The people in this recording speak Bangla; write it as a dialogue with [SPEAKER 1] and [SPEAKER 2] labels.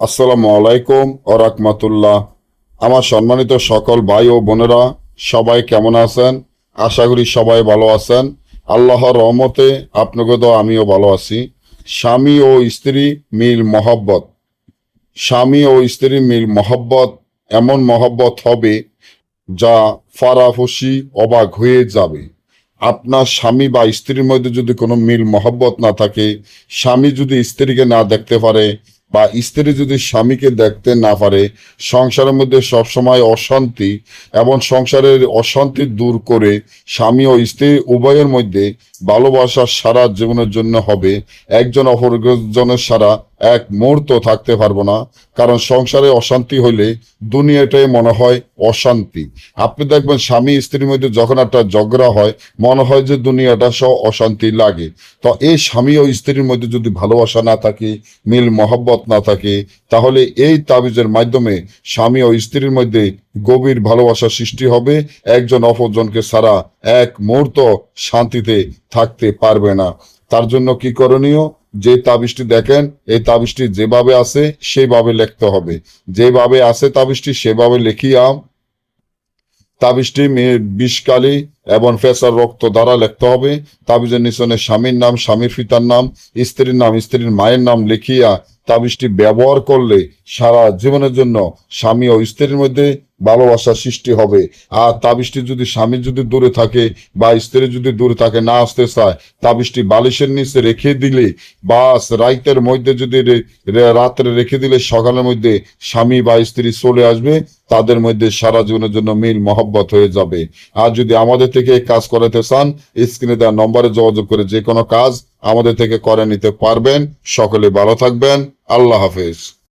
[SPEAKER 1] আসসালামু আলাইকুম ও রাহমাতুল্লাহ। আমার সম্মানিত সকল ভাই ও বোনেরা, সবাই কেমন আছেন? আশা করি সবাই ভালো আছেন। আল্লাহর রহমতে আপনাকে তো আমিও ভালো আছি। স্বামী ও স্ত্রী মিল মহব্বত। স্বামী ও স্ত্রী মিল মহব্বত এমন মহব্বত হবে যা ফারাফসি অবাক হয়ে যাবে। আপনার স্বামী বা স্ত্রীর মধ্যে যদি কোনো মিল মহব্বত না থাকে, স্বামী যদি স্ত্রীকে না দেখতে পারে বা স্ত্রী যদি স্বামীকে দেখতে না পারে, সংসারের মধ্যে সবসময় অশান্তি এবং সংসারের অশান্তি দূর করে স্বামী ও স্ত্রী উভয়ের মধ্যে ভালোবাসা সারা জীবনের জন্য হবে। একজন অপরজনের সারা এক মুহূর্ত থাকতে পারবো না, কারণ সংসারে অশান্তি হইলে দুনিয়াটাই মনে হয় অশান্তি। আপনি দেখবেন স্বামী স্ত্রীর মধ্যে যখন একটা ঝগড়া হয়, মনে হয় যে দুনিয়াটা সব অশান্তি লাগে। তো এই স্বামী ও স্ত্রীর মধ্যে যদি ভালোবাসা না থাকে, মিল মহব্বত না থাকে, তাহলে এই তাবিজের মাধ্যমে স্বামী ও স্ত্রীর মধ্যে গভীর ভালোবাসা সৃষ্টি হবে। একজন অপরজনকে ছাড়া এক মুহূর্ত শান্তিতে থাকতে পারবে না। তার জন্য কি করণীয়? যে তাবিজটি দেখেন, এই তাবিজটি যেভাবে আছে সেভাবে লিখতে হবে। যেভাবে আছে তাবিজটি সেভাবে লিখিয়া তাবিজটি বিষকালি এবং ফেসার রক্ত দ্বারা লিখতে হবে। তাবিজের নিচনে স্বামীর নাম, স্বামীর পিতার নাম, স্ত্রীর নাম, স্ত্রীর মায়ের নাম লিখিয়া তাবিজটি ব্যবহার করলে সারা জীবনের জন্য স্বামী ও স্ত্রীর মধ্যে ভালোবাসা সৃষ্টি হবে। আর তাবিজটি যদি স্বামী যদি দূরে থাকে বা স্ত্রী যদি দূরে থাকে, না আসতে চায়, তাবিজটি বালিশের নিচে রেখে দিলে, বাস রাইতের মধ্যে যদি রাত্রে রেখে দিলে সকালের মধ্যে স্বামী বা স্ত্রী চলে আসবে, তাদের মধ্যে সারা জীবনের জন্য মিল মহব্বত হয়ে যাবে। আর যদি আমাদের থেকে কাজ করাতে চান, স্ক্রিনে দেওয়া নম্বরে যোগাযোগ করে যে কোনো কাজ আমাদের থেকে করে নিতে পারবেন। সকলে ভালো থাকবেন। আল্লাহ হাফেজ।